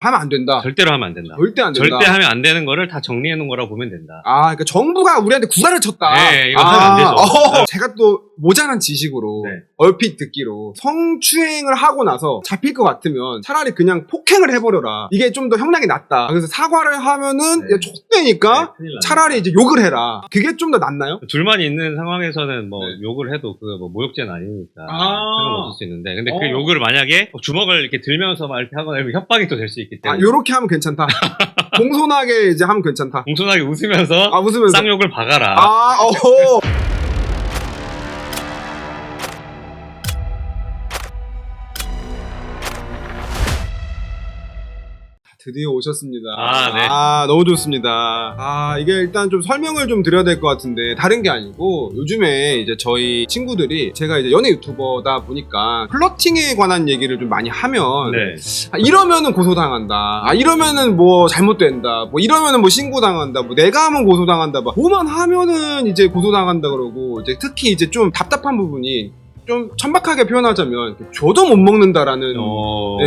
하면 안 된다. 절대로 하면 안 된다. 절대 안 된다. 절대 하면 안 되는 거를 다 정리해 놓은 거라고 보면 된다. 아, 그러니까 정부가 우리한테 구사를 쳤다. 네, 이거 하면 안 되죠. 제가 또 모자란 지식으로 네. 얼핏 듣기로 성추행을 하고 나서 잡힐 것 같으면 차라리 그냥 폭행을 해버려라. 이게 좀 더 형량이 낮다. 그래서 사과를 하면은 네. 족되니까 큰일 납니다. 차라리 이제 욕을 해라. 그게 좀 더 낫나요? 둘만 있는 상황에서는 뭐 네. 욕을 해도 그 뭐 모욕죄는 아니니까 아. 상관없을 수 있는데, 근데 그 욕을 만약에 주먹을 이렇게 들면서 막 이렇게 하거나 이러면 협박이 또 될 수 있기 때문에 요렇게 하면 괜찮다. 공손하게 이제 하면 괜찮다. 공손하게 웃으면서 웃으면서. 쌍욕을 박아라. 드디어 오셨습니다. 네. 너무 좋습니다. 이게 일단 좀 설명을 좀 드려야 될 것 같은데, 다른 게 아니고, 요즘에 이제 저희 친구들이, 제가 이제 연예 유튜버다 보니까, 플러팅에 관한 얘기를 좀 많이 하면, 네. 이러면은 고소당한다. 이러면은 뭐 잘못된다. 뭐 이러면은 뭐 신고당한다. 뭐 내가 하면 고소당한다. 뭐만 하면은 이제 고소당한다 그러고, 이제 특히 이제 좀 답답한 부분이, 좀 천박하게 표현하자면 줘도 못 먹는다라는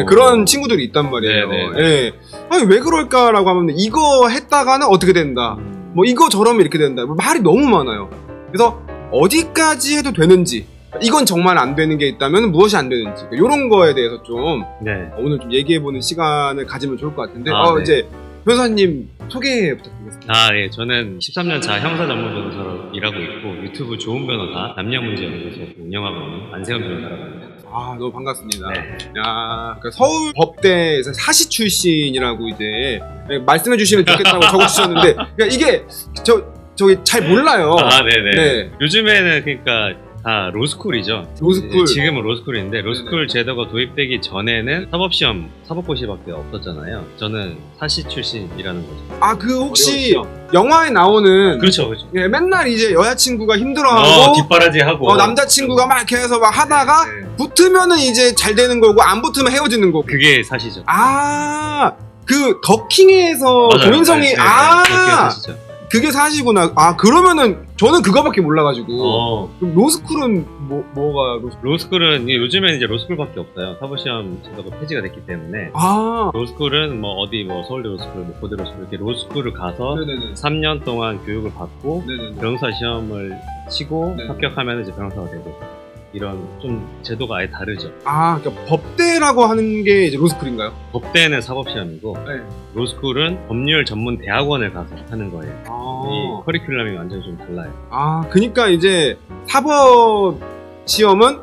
그런 친구들이 있단 말이에요. 예. 아니 왜 그럴까라고 하면 이거 했다가는 어떻게 된다. 뭐 이거 저러면 이렇게 된다. 뭐 말이 너무 많아요. 그래서 어디까지 해도 되는지, 이건 정말 안 되는 게 있다면 무엇이 안 되는지, 이런 거에 대해서 좀 오늘 좀 얘기해보는 시간을 가지면 좋을 것 같은데, 네. 이제 변호사님 소개 부탁드리겠습니다. 네. 저는 13년차 형사 전문 변호사로 일하고 있고, 유튜브 좋은 변호사 남녀문제연구소 운영하고 있는 안세현 변호사라고 합니다. 너무 반갑습니다. 네. 그러니까 서울 법대에서 사시 출신이라고 이제 말씀해 주시면 좋겠다고 적어주셨는데, 그러니까 이게 저기 잘 몰라요. 네네. 네. 요즘에는 그러니까 다 로스쿨이죠. 로스쿨. 지금은 로스쿨인데, 로스쿨 제도가 도입되기 전에는 사법시험, 사법고시밖에 없었잖아요. 저는 사시 출신이라는 거죠. 그 혹시 영화에 나오는, 그렇죠. 예, 맨날 이제 여자친구가 힘들어하고 뒷바라지하고 남자친구가 막 이렇게 해서 막 하다가 붙으면은 이제 잘 되는 거고, 안 붙으면 헤어지는 거고. 그게 사시죠. 그 더킹에서 조인성이 그게 사시죠. 그게 사시구나. 그러면은 저는 그거밖에 몰라가지고. 그럼 로스쿨은 뭐가 로스쿨은 요즘에는 이제 로스쿨밖에 없어요. 사법시험 제도가 폐지가 됐기 때문에. 로스쿨은 뭐 어디 뭐 서울대 로스쿨, 뭐 고대 로스쿨 이렇게 로스쿨을 가서 3년 동안 교육을 받고 변호사 시험을 치고 합격하면 이제 변호사가 되고, 이런 좀 제도가 아예 다르죠. 그러니까 법대라고 하는 게 이제 로스쿨인가요? 법대는 사법시험이고, 로스쿨은 법률 전문 대학원을 가서 하는 거예요. 이 커리큘럼이 완전히 좀 달라요. 그러니까 이제 사법 시험은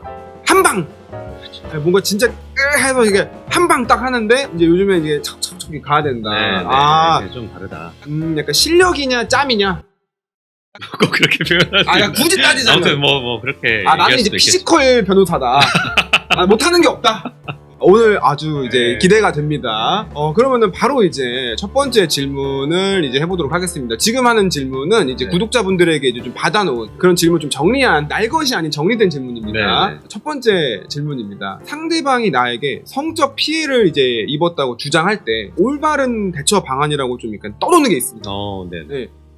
한 방. 뭔가 진짜 해서 이게 한 방 딱 하는데, 이제 요즘에 이제 척척척 가야 된다. 네, 좀 다르다. 약간 실력이냐 짬이냐. 꼭 그렇게 표현하지. 굳이 따지자면. 아무튼 뭐 그렇게. 나는 이제 피지컬 변호사다. 못하는 게 없다. 오늘 아주 이제 기대가 됩니다. 그러면은 바로 이제 첫 번째 질문을 이제 해보도록 하겠습니다. 지금 하는 질문은 이제 구독자분들에게 이제 좀 받아놓은 그런 질문 좀 정리한, 날 것이 아닌 정리된 질문입니다. 첫 번째 질문입니다. 상대방이 나에게 성적 피해를 이제 입었다고 주장할 때 올바른 대처 방안이라고 좀 약간 떠도는 게 있습니다.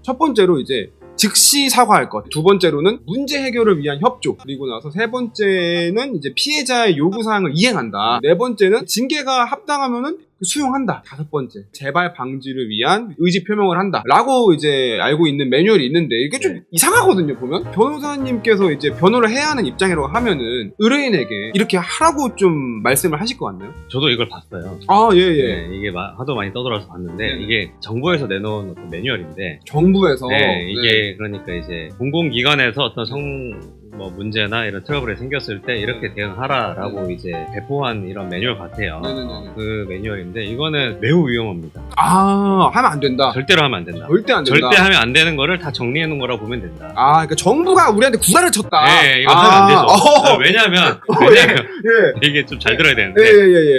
첫 번째로 이제 즉시 사과할 것. 두 번째로는 문제 해결을 위한 협조. 그리고 나서 세 번째는 이제 피해자의 요구사항을 이행한다. 네 번째는 징계가 합당하면은 수용한다. 다섯 번째, 재발 방지를 위한 의지 표명을 한다 라고 이제 알고 있는 매뉴얼이 있는데, 이게 좀 이상하거든요. 보면 변호사님께서 이제 변호를 해야 하는 입장이라고 하면은 의뢰인에게 이렇게 하라고 좀 말씀을 하실 것 같나요? 저도 이걸 봤어요. 이게 하도 많이 떠돌아서 봤는데, 이게 정부에서 내놓은 어떤 매뉴얼인데, 정부에서 이게 그러니까 이제 공공기관에서 어떤 문제나 이런 트러블이 생겼을 때 이렇게 대응하라라고 이제 배포한 이런 매뉴얼 같아요. 그 매뉴얼인데, 이거는 매우 위험합니다. 하면 안 된다. 절대로 하면 안 된다. 절대 안 된다. 절대 하면 안 되는 거를 다 정리해 놓은 거라고 보면 된다. 그러니까 정부가 우리한테 구사를 쳤다. 이거 하면 안 되죠. 왜냐면 이게 좀 잘 들어야 되는데,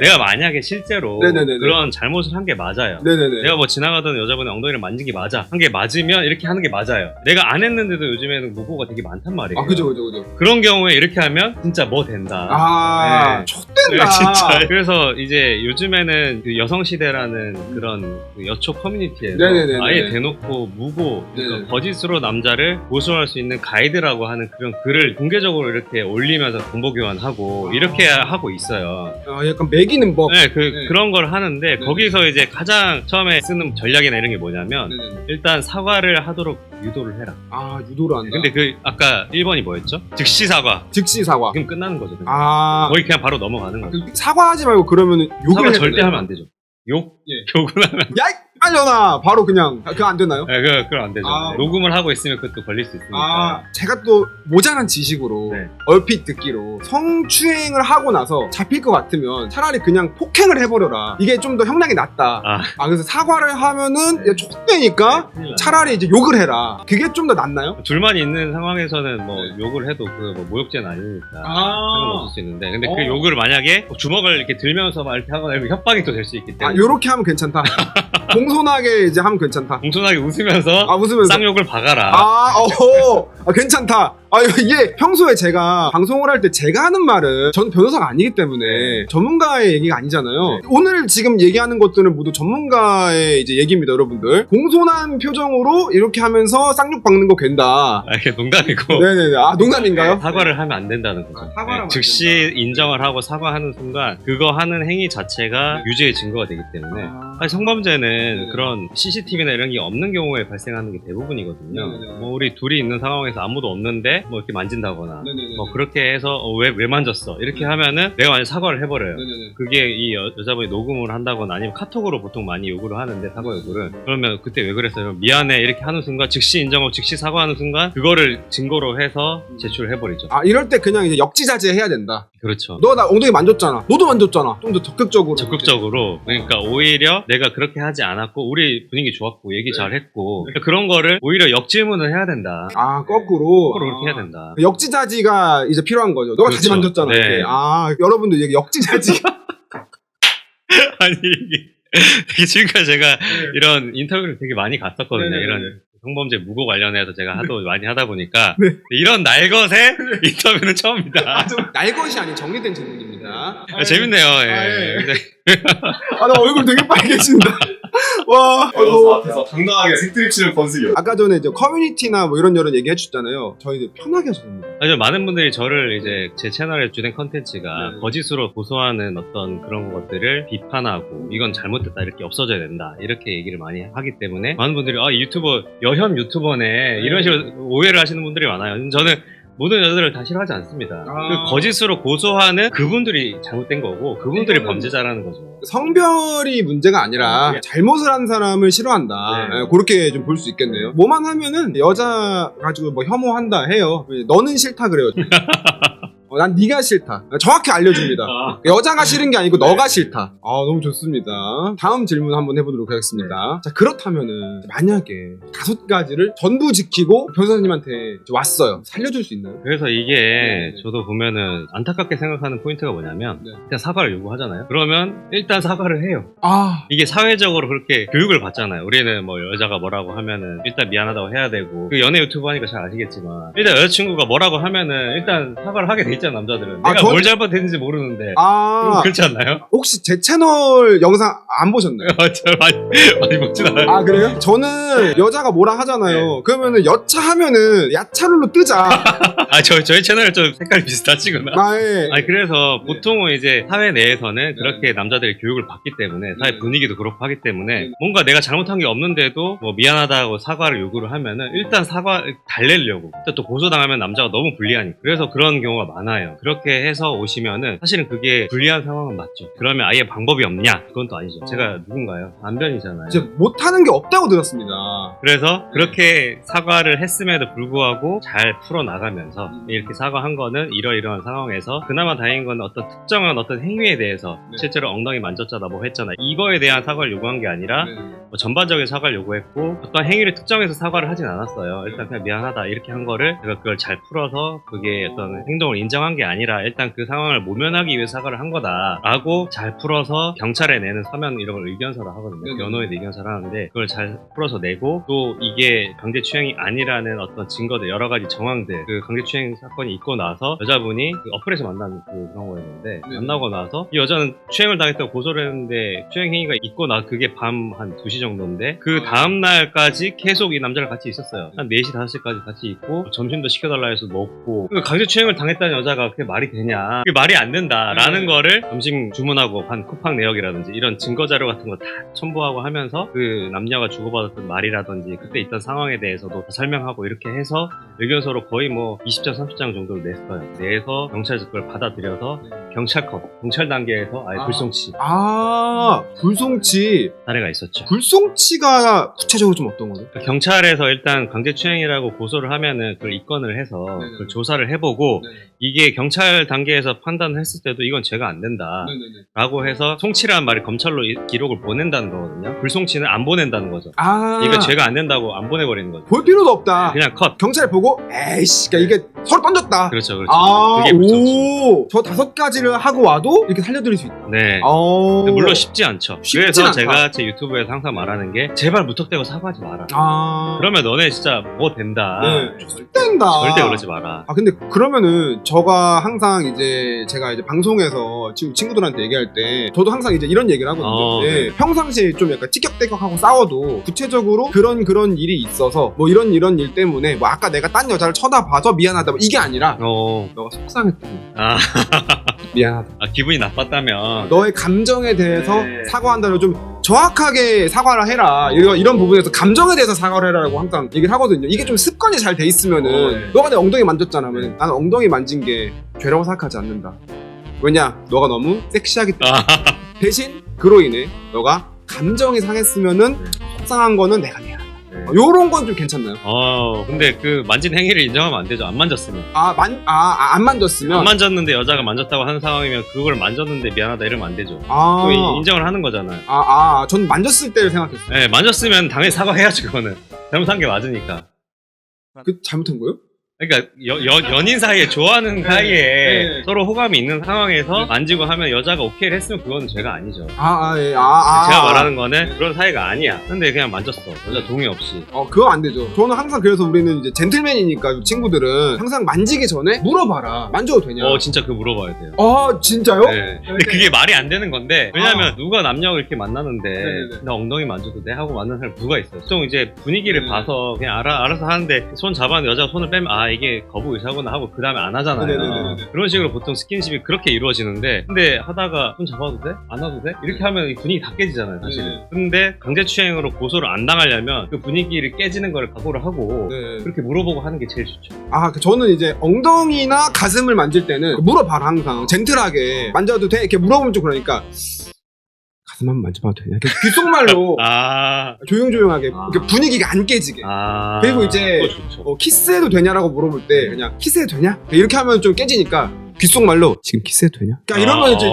내가 만약에 실제로 그런 잘못을 한 게 맞아요. 내가 뭐 지나가던 여자분의 엉덩이를 만진 게 맞아. 한 게 맞으면 이렇게 하는 게 맞아요. 내가 안 했는데도 요즘에는 무고가 되게 많단 말이에요. 그죠. 그죠. 그런 경우에 이렇게 하면 진짜 뭐 된다. 아, 촉된다. 진짜. 그래서 이제 요즘에는 그 여성시대라는 그런 그 여초 커뮤니티에서 네네네네. 아예 대놓고 무고, 그러니까 거짓으로 남자를 고소할 수 있는 가이드라고 하는 그런 글을 공개적으로 이렇게 올리면서 정보교환하고 이렇게 하고 있어요. 아, 약간 매기는 법. 네, 그런 걸 하는데 거기서 이제 가장 처음에 쓰는 전략이나 이런 게 뭐냐면 일단 사과를 하도록 유도를 해라. 아, 유도를 한다. 근데 그 아까 1번이 뭐였죠? 즉시 사과. 즉시 사과. 지금 끝나는 거죠. 그냥. 아, 거의 그냥 바로 넘어가는 거죠. 사과하지 말고 그러면 욕을 사과 해야 절대 되나요? 하면 안 되죠. 욕? 예. 욕을 하면 야, 빨려나 바로 그냥 그거 안 되나요? 네, 그건 안 되죠. 아. 녹음을 하고 있으면 그것도 걸릴 수 있으니까. 아, 제가 또 모자란 지식으로 네. 얼핏 듣기로 성추행을 하고 나서 잡힐 것 같으면 차라리 그냥 폭행을 해버려라. 이게 좀 더 형량이 낮다. 아. 그래서 사과를 하면은 야, 촉되니까 큰일 나요. 차라리 이제 욕을 해라. 그게 좀 더 낫나요? 둘만 있는 상황에서는 뭐 네. 욕을 해도 그 뭐 모욕죄는 아니니까 아, 상관없을 수 있는데, 근데 어. 그 욕을 만약에 주먹을 이렇게 들면서 막 이렇게 하거나 이러면 협박이 또 될 수 있기 때문에 요렇게 하면 괜찮다. 공손하게 이제 하면 괜찮다. 공손하게 웃으면서 웃으면서. 쌍욕을 박아라. 괜찮다. 이게 평소에 제가 방송을 할 때 제가 하는 말은 저는 변호사가 아니기 때문에 전문가의 얘기가 아니잖아요. 오늘 지금 얘기하는 것들은 모두 전문가의 이제 얘기입니다, 여러분들. 공손한 표정으로 이렇게 하면서 쌍욕 박는 거 된다. 이게 농담이고. 네네네. 농담인가요? 사과를 하면 안 된다는 거죠. 사과를 하면 안 즉시 인정을 하고 사과하는 순간 그거 하는 행위 자체가 유죄의 증거가 되기 때문에 사실 성범죄는 네네. 그런 CCTV나 이런 게 없는 경우에 발생하는 게 대부분이거든요. 네네네. 뭐 우리 둘이 있는 상황에서 아무도 없는데 뭐 이렇게 만진다거나 네네네. 뭐 그렇게 해서 왜 만졌어 이렇게 하면은 내가 완전 사과를 해버려요. 네네네. 그게 이 여자분이 녹음을 한다거나 아니면 카톡으로 보통 많이 요구를 하는데 사과 요구를, 그러면 그때 왜 그랬어요? 미안해 이렇게 하는 순간 즉시 인정하고 즉시 사과하는 순간 그거를 증거로 해서 제출을 해버리죠. 이럴 때 그냥 이제 역지자제 해야 된다. 그렇죠. 너 나 엉덩이 만졌잖아. 너도 만졌잖아. 좀 더 적극적으로. 적극적으로. 그러니까 오히려 내가 그렇게 하지 않았고 우리 분위기 좋았고 얘기 네. 잘했고 그런 거를 오히려 역질문을 해야 된다. 거꾸로. 거꾸로 그렇게 해야 된다. 역지자지가 이제 필요한 거죠. 너가 다시 그렇죠. 만졌잖아. 네. 이렇게. 여러분들 이게 역지자지. 아니 이게 지금까지 제가 이런 인터뷰를 되게 많이 갔었거든요. 네네네. 이런 성범죄 무고 관련해서 제가 하도 많이 하다 보니까 네. 이런 날것의 인터뷰는 처음이다. 날것이 아닌 정리된 질문입니다. 재밌네요. 예. 예. 근데 나 얼굴 되게 빨개진다. 와. 변호사 앞에서 당당하게 색드립 치는 권수기요. 아까 전에 이제 커뮤니티나 뭐 이런 얘기 해주셨잖아요. 저희들 편하게 하셔도 됩니다. 아주 많은 분들이 저를 이제 제 채널에 주된 컨텐츠가 네. 거짓으로 고소하는 어떤 그런 것들을 비판하고 이건 잘못됐다 이렇게 없어져야 된다 이렇게 얘기를 많이 하기 때문에 많은 분들이 이 유튜버 여혐 유튜버네 이런 식으로 오해를 하시는 분들이 많아요. 저는 모든 여자들을 다 싫어하지 않습니다. 그 거짓으로 고소하는 그분들이 잘못된 거고 그분들이 범죄자라는 거죠. 성별이 문제가 아니라 잘못을 한 사람을 싫어한다. 네. 그렇게 좀 볼 수 있겠네요. 뭐만 하면은 여자 가지고 뭐 혐오한다 해요. 너는 싫다 그래요. 난 네가 싫다. 정확히 알려줍니다. 여자가 싫은 게 아니고 너가 싫다. 너무 좋습니다. 다음 질문 한번 해보도록 하겠습니다. 자, 그렇다면은 만약에 5가지를 전부 지키고 변호사님한테 왔어요. 살려줄 수 있나요? 그래서 이게 네. 저도 보면은 안타깝게 생각하는 포인트가 뭐냐면 네. 일단 사과를 요구하잖아요. 그러면 일단 사과를 해요. 이게 사회적으로 그렇게 교육을 받잖아요. 우리는 뭐 여자가 뭐라고 하면은 일단 미안하다고 해야 되고 그 연애 유튜브 하니까 잘 아시겠지만 일단 여자친구가 뭐라고 하면은 일단 사과를 하게 돼 있잖아. 남자들은 내가 뭘 잘못했는지 모르는데 그렇지 않나요? 혹시 제 채널 영상 안 보셨나요? 저 많이 먹진 않아요. 그래요? 저는 여자가 뭐라 하잖아요. 그러면은 여차하면은 야차룰로 뜨자. 저희 채널 좀 색깔이 비슷하시구나. 예. 그래서 보통은 이제 사회 내에서는 그렇게 남자들이 교육을 받기 때문에 사회 분위기도 그렇고 하기 때문에 뭔가 내가 잘못한 게 없는데도 뭐 미안하다고 사과를 요구를 하면은 일단 사과 달래려고 일단 또 고소당하면 남자가 너무 불리하니까 그래서 그런 경우가 많아요. 그렇게 해서 오시면은 사실은 그게 불리한 상황은 맞죠. 그러면 아예 방법이 없냐? 그건 또 아니죠. 제가 누군가요? 안변이잖아요. 이제 못하는 게 없다고 들었습니다. 그래서 그렇게 사과를 했음에도 불구하고 잘 풀어나가면서 이렇게 사과한 거는 이러이러한 상황에서 그나마 다행인 건 어떤 특정한 어떤 행위에 대해서 실제로 엉덩이 만졌잖아 뭐 했잖아 이거에 대한 사과를 요구한 게 아니라 뭐 전반적인 사과를 요구했고 어떤 행위를 특정해서 사과를 하진 않았어요. 일단 그냥 미안하다 이렇게 한 거를 제가 그걸 잘 풀어서 그게 어떤 행동을 인정한 인정한 게 아니라 일단 그 상황을 모면하기 위해 사과를 한 거다라고 잘 풀어서 경찰에 내는 서면 이런 걸 의견서를 하거든요. 네네. 변호인의 의견서를 하는데 그걸 잘 풀어서 내고 또 이게 강제추행이 아니라는 어떤 증거들 여러 가지 정황들 그 강제추행 사건이 있고 나서 여자분이 그 어플에서 만난 그런 거였는데 네네. 만나고 나서 이 여자는 추행을 당했다고 고소를 했는데 추행 행위가 있고 나 그게 밤 한 2시 정도인데 그 다음날까지 계속 이 남자랑 같이 있었어요. 한 4시 5시까지 같이 있고 점심도 시켜달라 해서 먹고 그러니까 강제추행을 당했다는 여자가 그게 말이 되냐 그게 말이 안 된다라는 거를 점심 주문하고 한 쿠팡 내역이라든지 이런 증거자료 같은 거 다 첨부하고 하면서 그 남녀가 주고받았던 말이라든지 그때 있던 상황에 대해서도 다 설명하고 이렇게 해서 의견서로 거의 뭐 20장 30장 정도를 냈어요. 내서 경찰에서 그걸 받아들여서 경찰 단계에서 아예 불송치 불송치. 사례가 있었죠. 불송치가 구체적으로 좀 어떤 거죠? 경찰에서 일단 강제추행이라고 고소를 하면은 그걸 입건을 해서 네네. 그걸 조사를 해보고 네네. 이게 경찰 단계에서 판단을 했을 때도 이건 죄가 안 된다 네네네. 라고 해서 송치라는 말이 검찰로 기록을 보낸다는 거거든요. 불송치는 안 보낸다는 거죠. 이거 이거 죄가 안 된다고 안 보내버리는 거죠. 볼 필요도 없다. 그냥 컷. 경찰 보고 에이씨, 그러니까 이게 서로 던졌다. 그렇죠, 그렇죠. 그게 불송치. 저 5가지를 하고 와도 이렇게 살려드릴 수 있다. 네. 근데 물론 쉽지 않죠. 그래서 않다. 제가 제 유튜브에서 항상 말하는 게 제발 무턱대고 사과하지 마라. 그러면 너네 진짜 뭐 된다. 된다. 절대 그러지 마라. 근데 그러면은 저가 항상 이제 제가 이제 방송에서 지금 친구들한테 얘기할 때 저도 항상 이제 이런 얘기를 하거든요. 네. 평상시에 좀 약간 티격태격하고 싸워도 구체적으로 그런 일이 있어서 뭐 이런 일 때문에 뭐 아까 내가 딴 여자를 쳐다봐서 미안하다 뭐 이게 아니라 너가 속상했다고 미안하다. 기분이 나빴다면 너의 감정에 대해서 사과한다면 좀 정확하게 사과를 해라. 이런 부분에서 감정에 대해서 사과를 해라라고 항상 얘기를 하거든요. 이게 좀 습관이 잘 돼 있으면은 너가 내 엉덩이 만졌잖아. 하면 나는 엉덩이 만진 게 죄라고 생각하지 않는다. 왜냐? 너가 너무 섹시하기 때문에. 대신 그로 인해 너가 감정이 상했으면은 속상한 거는 내가 내야. 요런 건 좀 괜찮나요? 근데 그 만진 행위를 인정하면 안 되죠. 안 만졌으면. 안 만졌으면? 안 만졌는데 여자가 만졌다고 하는 상황이면 그걸 만졌는데 미안하다 이러면 안 되죠. 인정을 하는 거잖아요. 전 만졌을 때를 생각했어요. 네, 만졌으면 당연히 사과해야지, 그거는. 잘못한 게 맞으니까. 잘못한 거요? 그러니까 연인 사이에 좋아하는 사이에 서로 호감이 있는 상황에서 만지고 하면 여자가 오케이를 했으면 그건 죄가 아니죠. 제가 말하는 거는 그런 사이가 아니야. 근데 그냥 만졌어. 여자 동의 없이. 그거 안 되죠. 저는 항상 그래서 우리는 이제 젠틀맨이니까 친구들은 항상 만지기 전에 물어봐라. 만져도 되냐? 진짜 그거 물어봐야 돼요. 진짜요? 네. 근데 그게 말이 안 되는 건데 왜냐면 누가 남녀가 이렇게 만나는데 나 엉덩이 만져도 돼? 하고 만나는 사람이 누가 있어요. 보통 이제 분위기를 봐서 그냥 알아서 하는데 손 잡았는데 여자가 손을 빼면 이게 거부 의사구나 하고 그 다음에 안 하잖아요. 그런 식으로 보통 스킨십이 그렇게 이루어지는데 근데 하다가 손 잡아도 돼? 안 와도 돼? 이렇게 하면 이 분위기 다 깨지잖아요, 사실은. 근데 강제추행으로 고소를 안 당하려면 그 분위기를 깨지는 걸 각오를 하고 그렇게 물어보고 하는 게 제일 좋죠. 저는 이제 엉덩이나 가슴을 만질 때는 물어봐라. 항상 젠틀하게 만져도 돼? 이렇게 물어보면 좀 그러니까 가슴 한번 만져봐도 되냐? 귓속말로 조용조용하게 이렇게 분위기가 안 깨지게. 그리고 이제 키스해도 되냐라고 물어볼 때 그냥 키스해도 되냐? 이렇게 하면 좀 깨지니까 귓속말로 지금 키스해도 되냐? 그러니까 이러면 이제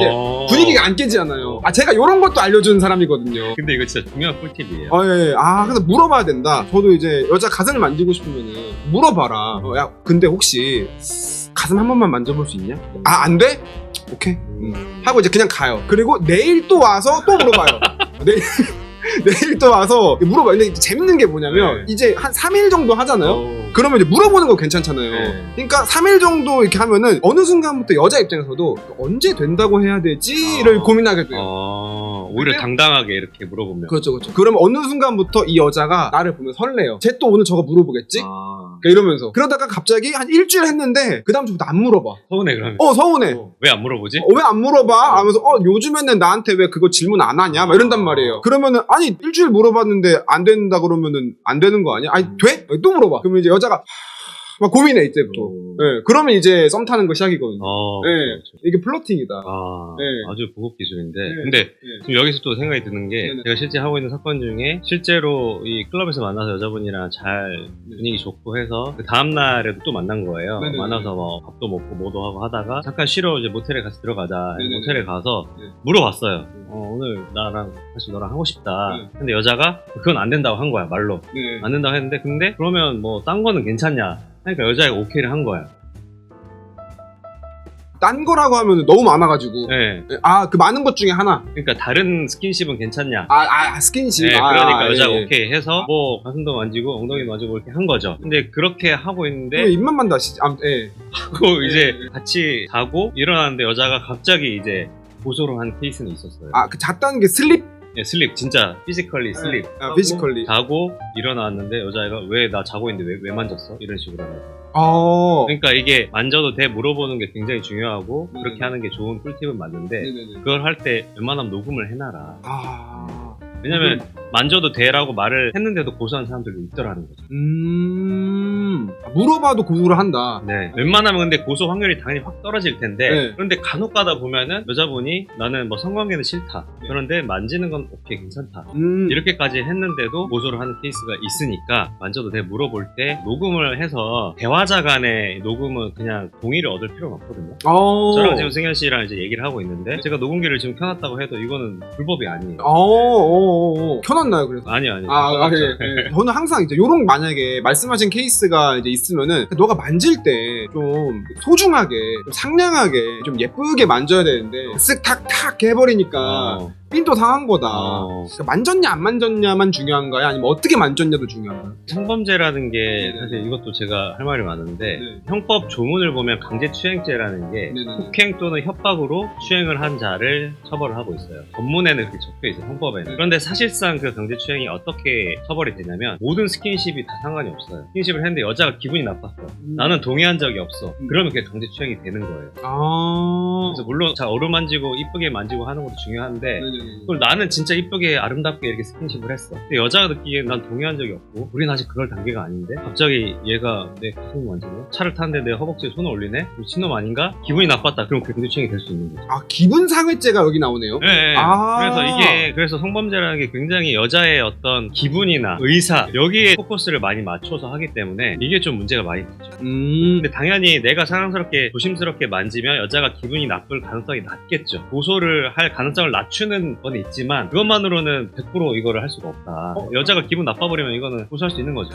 분위기가 안 깨지잖아요. 제가 이런 것도 알려주는 사람이거든요. 근데 이거 진짜 중요한 꿀팁이에요. 그래서 물어봐야 된다. 저도 이제 여자 가슴을 만지고 싶으면은 물어봐라. 야, 근데 혹시 가슴 한 번만 만져볼 수 있냐? 안 돼? 오케이. 하고 이제 그냥 가요. 그리고 내일 또 와서 또 물어봐요. 내일 또 와서 물어봐요. 근데 재밌는 게 뭐냐면 이제 한 3일 정도 하잖아요. 그러면 이제 물어보는 거 괜찮잖아요. 그러니까 3일 정도 이렇게 하면은 어느 순간부터 여자 입장에서도 언제 된다고 해야 되지를 고민하게 돼요. 오히려 당당하게 이렇게 물어보면. 그렇죠. 그러면 어느 순간부터 이 여자가 나를 보면 설레요. 쟤 또 오늘 저거 물어보겠지? 그러니까 이러면서 그러다가 갑자기 한 일주일 했는데 그 다음 주부터 안 물어봐. 서운해 그러면. 서운해. 왜 안 물어보지? 왜 안 물어봐? 하면서 요즘에는 나한테 왜 그거 질문 안 하냐? 막 이런단 말이에요. 그러면은 일주일 물어봤는데 안 된다 그러면은 안 되는 거 아니야? 돼? 또 물어봐. 그러면 이제 여자가 막 고민해 이때부터. 그러면 이제 썸 타는 거 시작이거든요. 그렇죠. 이게 플러팅이다. 아주 고급 기술인데. 근데 지금 여기서 또 생각이 드는 게 제가 실제 하고 있는 사건 중에 실제로 이 클럽에서 만나서 여자분이랑 잘 분위기 좋고 해서 그 다음날에도 또 만난 거예요. 만나서 뭐 밥도 먹고 뭐도 하고 하다가 잠깐 쉬러 이제 모텔에 같이 들어가자. 모텔에 가서 물어봤어요. 오늘 나랑 사실 너랑 하고 싶다. 근데 여자가 그건 안 된다고 한 거야, 말로. 안 된다고 했는데 근데 그러면 뭐 딴 거는 괜찮냐? 그러니까 여자애가 오케이를 한 거야. 딴 거라고 하면 너무 많아가지고. 네. 아, 그 많은 것 중에 하나. 그러니까 다른 스킨십은 괜찮냐? 스킨십. 네, 그러니까 여자가 예. 오케이 해서 뭐 가슴도 만지고 엉덩이도 만지고 이렇게 한 거죠. 근데 그렇게 하고 있는데 왜 입만 다시. 예. 하고 이제 같이 자고 일어났는데 여자가 갑자기 이제 고소를 한 케이스는 있었어요. 그 잤다는 게 슬립? 예, 슬립 진짜 피지컬리 슬립. 피지컬리. 자고 일어났는데 여자애가 왜 나 자고 있는데 왜 만졌어? 이런 식으로 하면서. 그러니까 이게 만져도 돼 물어보는 게 굉장히 중요하고 그렇게 하는 게 좋은 꿀팁은 맞는데 그걸 할 때 웬만하면 녹음을 해놔라. 왜냐면 만져도 돼라고 말을 했는데도 고소한 사람들도 있더라는 거죠. 물어봐도 고소를 한다. 네. 웬만하면 근데 고소 확률이 당연히 확 떨어질 텐데 네. 그런데 간혹 가다 보면은 여자분이 나는 뭐 성관계는 싫다. 그런데 만지는 건 오케이 괜찮다. 이렇게까지 했는데도 고소를 하는 케이스가 있으니까 만져도 돼 물어볼 때 녹음을 해서 대화자 간의 녹음은 그냥 동의를 얻을 필요는 없거든요. 저랑 지금 승현 씨랑 이제 얘기를 하고 있는데 제가 녹음기를 지금 켜놨다고 해도 이거는 불법이 아니에요. 켜놨나요, 그래서? 아니요. 예. 저는 항상 이제 요런 만약에 말씀하신 케이스가 이제 있으면은 너가 만질 때 좀 소중하게, 좀 상냥하게, 좀 예쁘게 만져야 되는데 쓱 탁탁 해버리니까 삔또 상한 거다. 그러니까 만졌냐 안 만졌냐만 중요한가요? 아니면 어떻게 만졌냐도 중요한가요? 성범죄라는 게 사실 이것도 제가 할 말이 많은데 형법 조문을 보면 강제추행죄라는 게 폭행 또는 협박으로 추행을 한 자를 처벌을 하고 있어요. 법문에는 그렇게 적혀 있어요. 형법에는. 그런데 사실상 그 강제추행이 어떻게 처벌이 되냐면 모든 스킨십이 다 상관이 없어요. 스킨십을 했는데 여자가 기분이 나빴어. 나는 동의한 적이 없어. 그러면 그게 강제추행이 되는 거예요. 그래서 물론 자 어루만지고 이쁘게 만지고 하는 것도 중요한데 그걸 나는 진짜 이쁘게 아름답게 이렇게 스킨십을 했어. 근데 여자가 느끼기엔 난 동의한 적이 없고 우린 아직 그럴 단계가 아닌데 갑자기 얘가 내 가슴을 만지네? 차를 탔는데 내 허벅지에 손을 올리네? 미친놈 아닌가? 기분이 나빴다. 그럼 그게 강제추행이 될 수 있는 거죠. 기분상해죄가 여기 나오네요? 네. 그래서 성범죄라는 게 굉장히 여자의 어떤 기분이나 의사 여기에 포커스를 많이 맞춰서 하기 때문에 이게 좀 문제가 많이 되죠. 근데 당연히 내가 사랑스럽게 조심스럽게 만지면 여자가 기분이 나쁠 가능성이 낮겠죠. 고소를 할 가능성을 낮추는 건 있지만 그것만으로는 100% 이거를 할 수가 없다. 여자가 기분 나빠버리면 이거는 고소할 수 있는 거죠.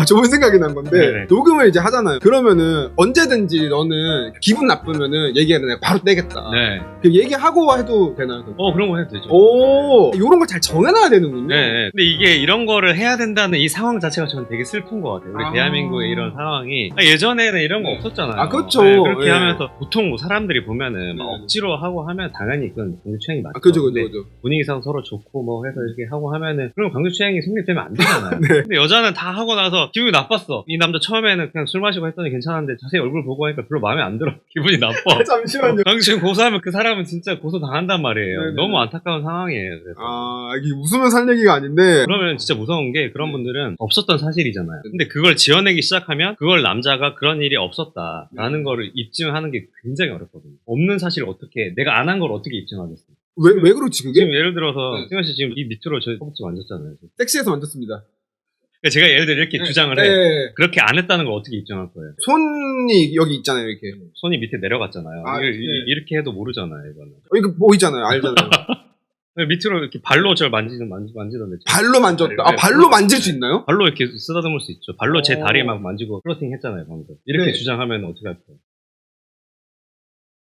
좋은 생각이 난 건데 네네. 녹음을 이제 하잖아요. 그러면은 언제든지 너는 기분 나쁘면은 얘기해도 내가 바로 떼겠다. 네. 그 얘기하고 해도 되나요? 그런 거 해도 되죠. 요런 걸 잘 정해놔야 되는군요. 네. 근데 이게 이런 거를 해야 된다는 이 상황 자체가 저는 되게 슬픈 것 같아요. 우리 대한민국의 이런 상황이 예전에는 이런 거 없었잖아요. 그렇죠. 네, 그렇게 하면서 보통 사람들이 보면은 막 억지로 하고 하면 당연히 그건 강제추행이 맞죠. 그죠. 분위기상 서로 좋고 뭐 해서 이렇게 하고 하면은 그럼 강제추행이 성립되면 안 되잖아요. 근데 여자는 다 하고 나서 기분이 나빴어. 이 남자 처음에는 그냥 술 마시고 했더니 괜찮았는데 자세히 얼굴 보고 하니까 별로 마음에 안 들어. 기분이 나빠. 잠시만요. 강제추행 고소하면 그 사람은 진짜 고소 당한단 말이에요. 너무 안타까운 상황이에요. 그래서. 이게 웃으면 살 얘기가 아닌데 그러면 진짜 무서운 게 그런 분들은 없었던 사실이잖아요. 근데 그걸 지어내기 시작하면 그걸 남자가 그런 일이 없었다라는 거를 입증하는 게 굉장히 어렵거든요. 없는 사실을 어떻게 내가 안 한 걸 어떻게 입증하겠어요? 왜 그렇지 그게? 지금 예를 들어서 승현 씨 지금 이 밑으로 저 허벅지 만졌잖아요. 섹시해서 만졌습니다. 그러니까 제가 예를 들어 이렇게 주장을 해. 그렇게 안 했다는 걸 어떻게 입증할 거예요? 손이 여기 있잖아요, 이렇게. 손이 밑에 내려갔잖아요. 이렇게 해도 모르잖아요, 이거는. 이거 보이잖아요, 알잖아요. 밑으로 이렇게 발로 저를 만지던데. 발로 만졌다. 발로 만질 수 있나요? 발로 이렇게 쓰다듬을 수 있죠. 발로 제 다리 막 만지고 플러팅 했잖아요, 방금. 이렇게 주장하면 어떻게 할까요?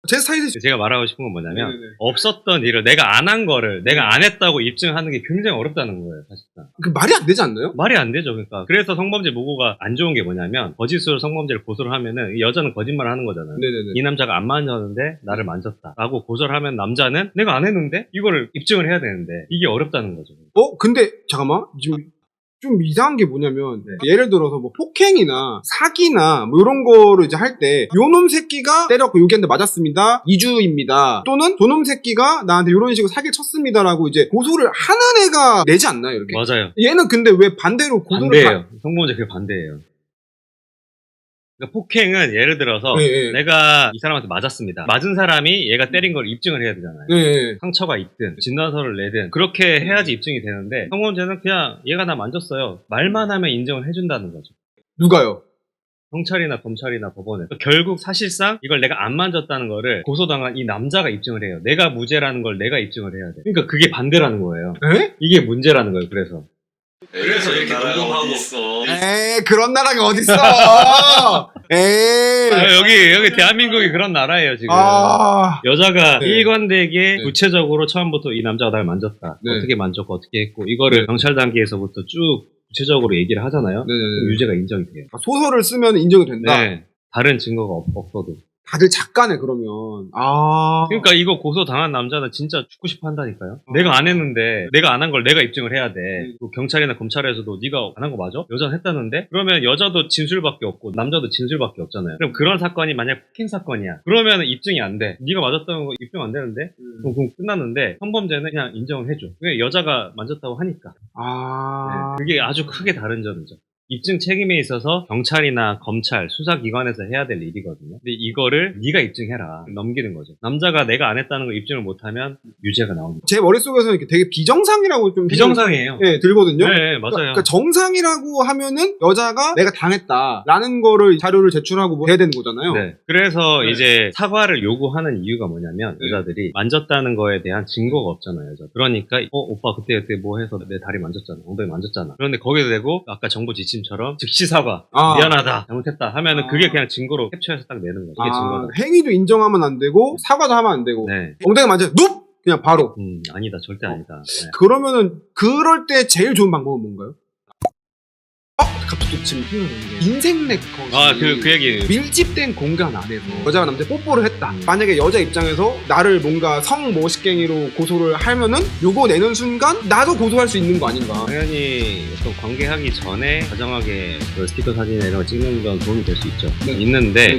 제 스타일이 제가 말하고 싶은 건 뭐냐면 없었던 일을 내가 안 한 거를 내가 안 했다고 입증하는 게 굉장히 어렵다는 거예요, 사실상. 그 말이 안 되지 않나요? 말이 안 되죠. 그러니까 그래서 성범죄 보고가 안 좋은 게 뭐냐면 거짓으로 성범죄를 고소를 하면은 이 여자는 거짓말을 하는 거잖아요. 이 남자가 안 만졌는데 나를 만졌다라고 고소를 하면 남자는 내가 안 했는데 이거를 입증을 해야 되는데 이게 어렵다는 거죠. 근데 잠깐만 지금 좀 이상한 게 뭐냐면 예를 들어서 뭐 폭행이나 사기나 뭐 이런 거를 이제 할 때 요놈 새끼가 때렸고 여기한테 맞았습니다 2주입니다 또는 저놈 새끼가 나한테 이런 식으로 사기를 쳤습니다라고 이제 고소를 하는 애가 내지 않나요 이렇게? 맞아요. 얘는 근데 왜 반대로 고소를 반대예요. 성범죄 그게 반대예요. 그러니까 폭행은 예를 들어서 내가 이 사람한테 맞았습니다. 맞은 사람이 얘가 때린 걸 입증을 해야 되잖아요. 상처가 있든 진단서를 내든 그렇게 해야지 입증이 되는데 성범죄는 그냥 얘가 나 만졌어요. 말만 하면 인정을 해준다는 거죠. 누가요? 경찰이나 검찰이나 법원에. 결국 사실상 이걸 내가 안 만졌다는 거를 고소당한 이 남자가 입증을 해요. 내가 무죄라는 걸 내가 입증을 해야 돼. 그러니까 그게 반대라는 거예요. 이게 문제라는 거예요. 그래서 그래서 이렇게 녹음하고 있어. 에이, 그런 나라가 어딨어! 에이. 여기 대한민국이 그런 나라예요, 지금. 아. 여자가 네. 일관되게 네. 구체적으로 처음부터 이 남자가 날 만졌다. 네. 어떻게 만졌고 어떻게 했고 이거를 경찰 단계에서부터 쭉 구체적으로 얘기를 하잖아요. 네네네. 그럼 유죄가 인정이 돼요. 소설을 쓰면 인정이 된다? 네. 다른 증거가 없어도. 다들 작가네, 그러면. 아. 그러니까 이거 고소 당한 남자는 진짜 죽고 싶어 한다니까요. 내가 안 했는데 내가 안 한 걸 내가 입증을 해야 돼. 그 경찰이나 검찰에서도 네가 안 한 거 맞아? 여자는 했다는데? 그러면 여자도 진술밖에 없고 남자도 진술밖에 없잖아요. 그럼 그런 사건이 만약 폭행 사건이야. 그러면 입증이 안 돼. 네가 맞았다는 거 입증 안 되는데? 그럼 끝났는데 성범죄는 그냥 인정을 해줘. 왜 여자가 만졌다고 하니까. 아. 네, 그게 아주 크게 다른 점이죠. 입증 책임에 있어서 경찰이나 검찰, 수사기관에서 해야 될 일이거든요. 근데 이거를 네가 입증해라. 넘기는 거죠. 남자가 내가 안 했다는 걸 입증을 못하면 유죄가 나옵니다. 제 머릿속에서는 이렇게 되게 비정상이라고 좀. 비정상이에요. 네, 들거든요. 네, 맞아요. 그러니까 정상이라고 하면은 여자가 내가 당했다라는 거를 자료를 제출하고 뭐 해야 되는 거잖아요. 네. 그래서 네. 이제 사과를 요구하는 이유가 뭐냐면 네. 여자들이 만졌다는 거에 대한 증거가 없잖아요. 여자. 그러니까 오빠 그때 뭐 해서 내 다리 만졌잖아. 엉덩이 만졌잖아. 그런데 거기에 대고 아까 정부 지침처럼 즉시 사과. 아. 미안하다. 잘못했다. 하면은 아. 그게 그냥 증거로 캡처해서 딱 내는 거죠. 이게 증거다. 행위도 인정하면 안 되고 사과도 하면 안 되고 네. 엉덩이 만져 눕 그냥 바로. 아니다. 절대 아니다. 네. 그러면은 그럴 때 제일 좋은 방법은 뭔가요? 갑자기 또 지금 생각나는데 인생 네컷이 그 얘기. 밀집된 공간 안에서 여자가 남자 뽀뽀를 했다. 만약에 여자 입장에서 나를 뭔가 성모식행위로 고소를 하면은 요거 내는 순간 나도 고소할 수 있는 거 아닌가. 당연히 어떤 관계하기 전에 다정하게 그 스티커 사진이나 이런 거 찍는 건 도움이 될 수 있죠. 네. 있는데 네.